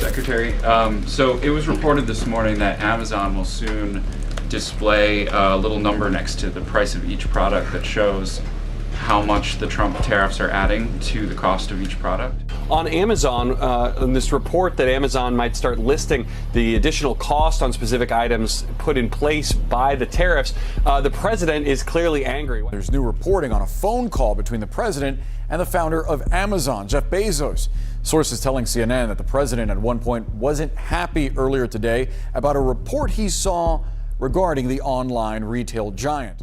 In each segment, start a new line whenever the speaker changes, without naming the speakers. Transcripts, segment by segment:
Secretary. So it was reported this morning that Amazon will soon display a little number next to the price of each product that shows how much the Trump tariffs are adding to the cost of each product.
On Amazon, in this report that Amazon might start listing the additional cost on specific items put in place by the tariffs, the president is clearly angry.
There's new reporting on a phone call between the president and the founder of Amazon, Jeff Bezos. Sources telling CNN that the president at one point wasn't happy earlier today about a report he saw regarding the online retail giant.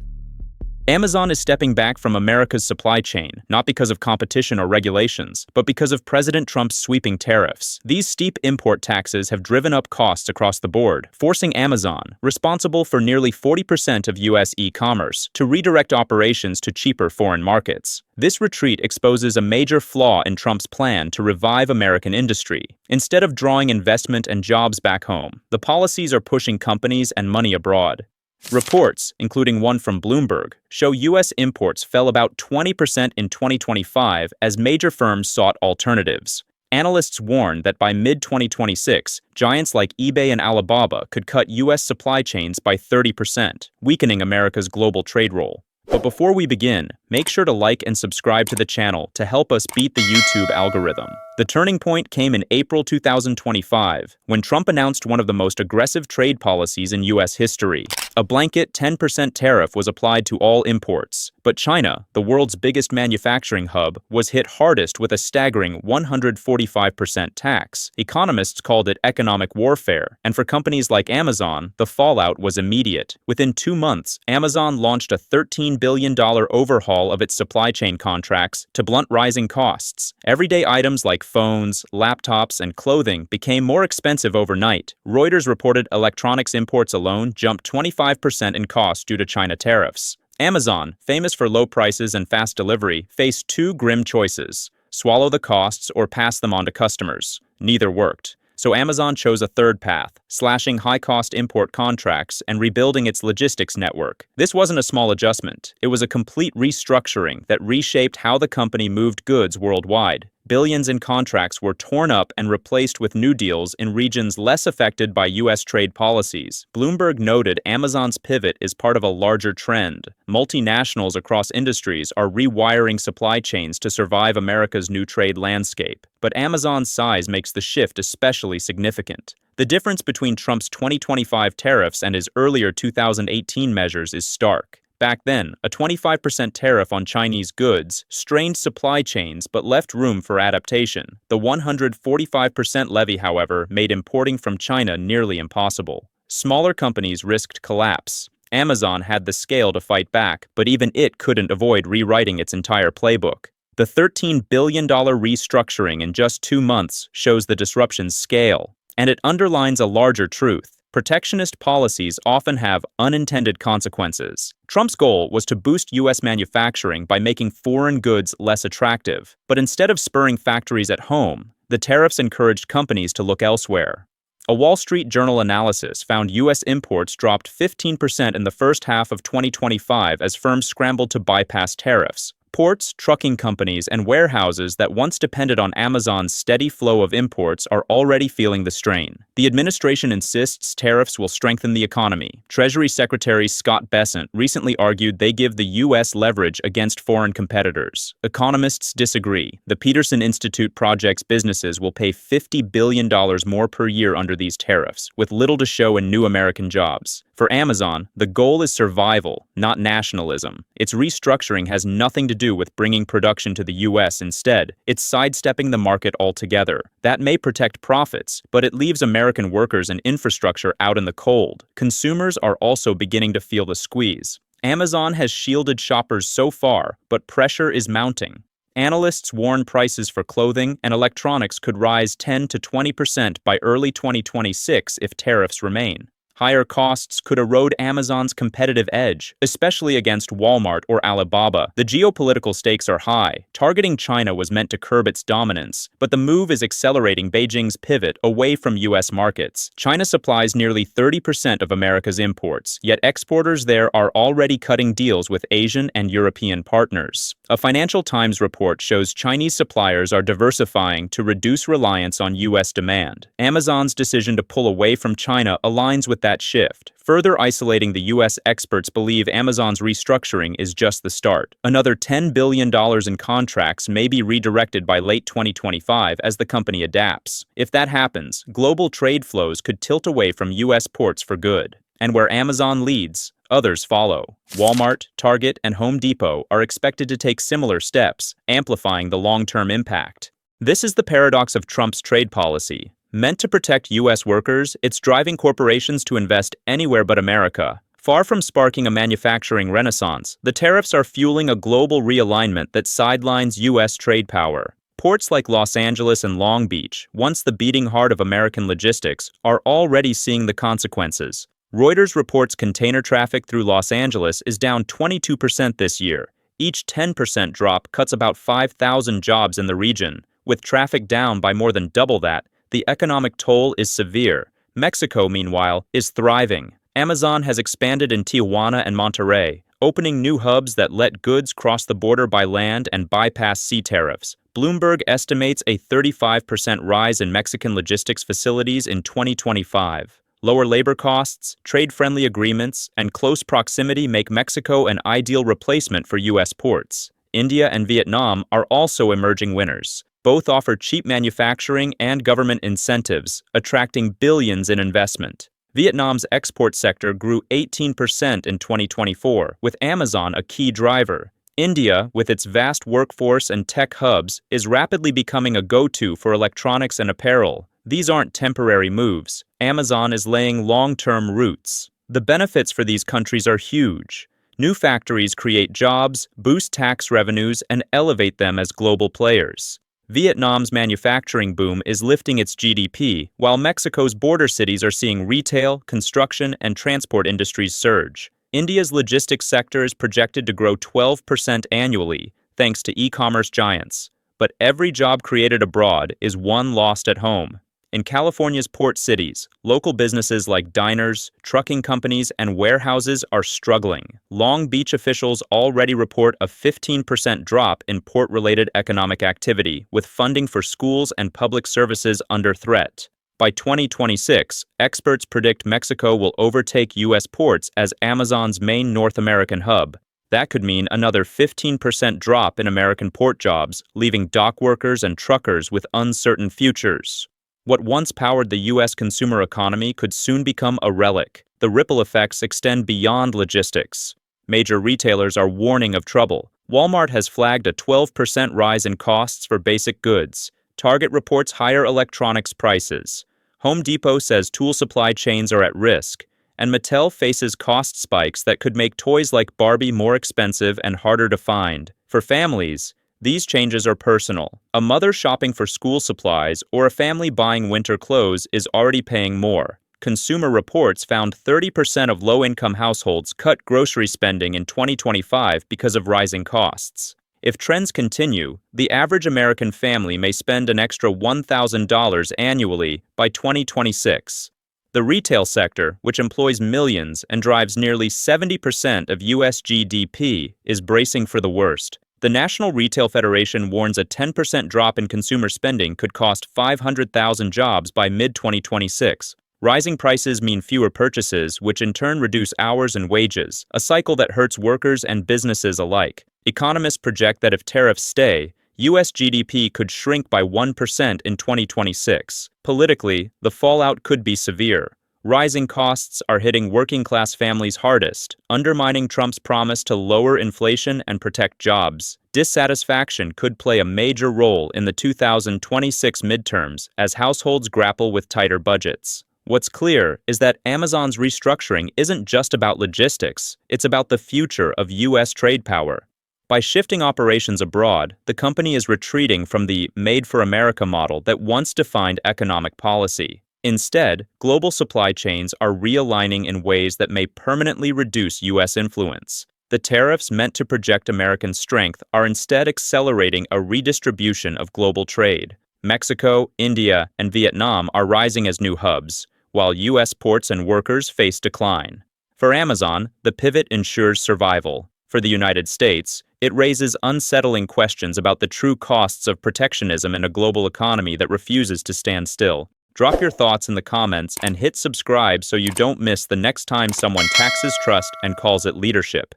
Amazon is stepping back from America's supply chain, not because of competition or regulations, but because of President Trump's sweeping tariffs. These steep import taxes have driven up costs across the board, forcing Amazon, responsible for nearly 40% of U.S. e-commerce, to redirect operations to cheaper foreign markets. This retreat exposes a major flaw in Trump's plan to revive American industry. Instead of drawing investment and jobs back home, the policies are pushing companies and money abroad. Reports, including one from Bloomberg, show U.S. imports fell about 20% in 2025 as major firms sought alternatives. Analysts warn that by mid-2026, giants like eBay and Alibaba could cut U.S. supply chains by 30%, weakening America's global trade role. But before we begin, make sure to like and subscribe to the channel to help us beat the YouTube algorithm. The turning point came in April 2025, when Trump announced one of the most aggressive trade policies in U.S. history. A blanket 10% tariff was applied to all imports. But China, the world's biggest manufacturing hub, was hit hardest with a staggering 145% tax. Economists called it economic warfare, and for companies like Amazon, the fallout was immediate. Within 2 months, Amazon launched a $13 billion overhaul of its supply chain contracts to blunt rising costs. Everyday items like phones, laptops, and clothing became more expensive overnight. Reuters reported electronics imports alone jumped 25% in cost due to China tariffs. Amazon, famous for low prices and fast delivery, faced two grim choices: swallow the costs or pass them on to customers. Neither worked. So Amazon chose a third path, slashing high-cost import contracts and rebuilding its logistics network. This wasn't a small adjustment. It was a complete restructuring that reshaped how the company moved goods worldwide. Billions in contracts were torn up and replaced with new deals in regions less affected by U.S. trade policies. Bloomberg noted Amazon's pivot is part of a larger trend. Multinationals across industries are rewiring supply chains to survive America's new trade landscape. But Amazon's size makes the shift especially significant. The difference between Trump's 2025 tariffs and his earlier 2018 measures is stark. Back then, a 25% tariff on Chinese goods strained supply chains but left room for adaptation. The 145% levy, however, made importing from China nearly impossible. Smaller companies risked collapse. Amazon had the scale to fight back, but even it couldn't avoid rewriting its entire playbook. The $13 billion restructuring in just 2 months shows the disruption's scale, and it underlines a larger truth. Protectionist policies often have unintended consequences. Trump's goal was to boost U.S. manufacturing by making foreign goods less attractive. But instead of spurring factories at home, the tariffs encouraged companies to look elsewhere. A Wall Street Journal analysis found U.S. imports dropped 15% in the first half of 2025 as firms scrambled to bypass tariffs. Ports, trucking companies, and warehouses that once depended on Amazon's steady flow of imports are already feeling the strain. The administration insists tariffs will strengthen the economy. Treasury Secretary Scott Bessent recently argued they give the U.S. leverage against foreign competitors. Economists disagree. The Peterson Institute projects businesses will pay $50 billion more per year under these tariffs, with little to show in new American jobs. For Amazon, the goal is survival, not nationalism. Its restructuring has nothing to do with bringing production to the U.S. Instead, it's sidestepping the market altogether. That may protect profits, but it leaves American workers and infrastructure out in the cold. Consumers are also beginning to feel the squeeze. Amazon has shielded shoppers so far, but pressure is mounting. Analysts warn prices for clothing and electronics could rise 10 to 20% by early 2026 if tariffs remain. Higher costs could erode Amazon's competitive edge, especially against Walmart or Alibaba. The geopolitical stakes are high. Targeting China was meant to curb its dominance, but the move is accelerating Beijing's pivot away from U.S. markets. China supplies nearly 30% of America's imports, yet exporters there are already cutting deals with Asian and European partners. A Financial Times report shows Chinese suppliers are diversifying to reduce reliance on U.S. demand. Amazon's decision to pull away from China aligns with that shift. Further isolating the U.S., experts believe Amazon's restructuring is just the start. Another $10 billion in contracts may be redirected by late 2025 as the company adapts. If that happens, global trade flows could tilt away from U.S. ports for good. And where Amazon leads, others follow. Walmart, Target, and Home Depot are expected to take similar steps, amplifying the long-term impact. This is the paradox of Trump's trade policy. Meant to protect U.S. workers, it's driving corporations to invest anywhere but America. Far from sparking a manufacturing renaissance, the tariffs are fueling a global realignment that sidelines U.S. trade power. Ports like Los Angeles and Long Beach, once the beating heart of American logistics, are already seeing the consequences. Reuters reports container traffic through Los Angeles is down 22% this year. Each 10% drop cuts about 5,000 jobs in the region. With traffic down by more than double that, the economic toll is severe. Mexico, meanwhile, is thriving. Amazon has expanded in Tijuana and Monterrey, opening new hubs that let goods cross the border by land and bypass sea tariffs. Bloomberg estimates a 35% rise in Mexican logistics facilities in 2025. Lower labor costs, trade-friendly agreements, and close proximity make Mexico an ideal replacement for U.S. ports. India and Vietnam are also emerging winners. Both offer cheap manufacturing and government incentives, attracting billions in investment. Vietnam's export sector grew 18% in 2024, with Amazon a key driver. India, with its vast workforce and tech hubs, is rapidly becoming a go-to for electronics and apparel. These aren't temporary moves. Amazon is laying long-term roots. The benefits for these countries are huge. New factories create jobs, boost tax revenues, and elevate them as global players. Vietnam's manufacturing boom is lifting its GDP, while Mexico's border cities are seeing retail, construction, and transport industries surge. India's logistics sector is projected to grow 12% annually, thanks to e-commerce giants. But every job created abroad is one lost at home. In California's port cities, local businesses like diners, trucking companies, and warehouses are struggling. Long Beach officials already report a 15% drop in port-related economic activity, with funding for schools and public services under threat. By 2026, experts predict Mexico will overtake U.S. ports as Amazon's main North American hub. That could mean another 15% drop in American port jobs, leaving dock workers and truckers with uncertain futures. What once powered the U.S. consumer economy could soon become a relic. The ripple effects extend beyond logistics. Major retailers are warning of trouble. Walmart has flagged a 12% rise in costs for basic goods. Target reports higher electronics prices. Home Depot says tool supply chains are at risk. And Mattel faces cost spikes that could make toys like Barbie more expensive and harder to find. For families, these changes are personal. A mother shopping for school supplies or a family buying winter clothes is already paying more. Consumer Reports found 30% of low-income households cut grocery spending in 2025 because of rising costs. If trends continue, the average American family may spend an extra $1,000 annually by 2026. The retail sector, which employs millions and drives nearly 70% of U.S. GDP, is bracing for the worst. The National Retail Federation warns a 10% drop in consumer spending could cost 500,000 jobs by mid-2026. Rising prices mean fewer purchases, which in turn reduce hours and wages, a cycle that hurts workers and businesses alike. Economists project that if tariffs stay, U.S. GDP could shrink by 1% in 2026. Politically, the fallout could be severe. Rising costs are hitting working-class families hardest, undermining Trump's promise to lower inflation and protect jobs. Dissatisfaction could play a major role in the 2026 midterms as households grapple with tighter budgets. What's clear is that Amazon's restructuring isn't just about logistics, it's about the future of U.S. trade power. By shifting operations abroad, the company is retreating from the Made for America model that once defined economic policy. Instead, global supply chains are realigning in ways that may permanently reduce U.S. influence. The tariffs meant to project American strength are instead accelerating a redistribution of global trade. Mexico, India, and Vietnam are rising as new hubs, while U.S. ports and workers face decline. For Amazon, the pivot ensures survival. For the United States, it raises unsettling questions about the true costs of protectionism in a global economy that refuses to stand still. Drop your thoughts in the comments and hit subscribe so you don't miss the next time someone taxes trust and calls it leadership.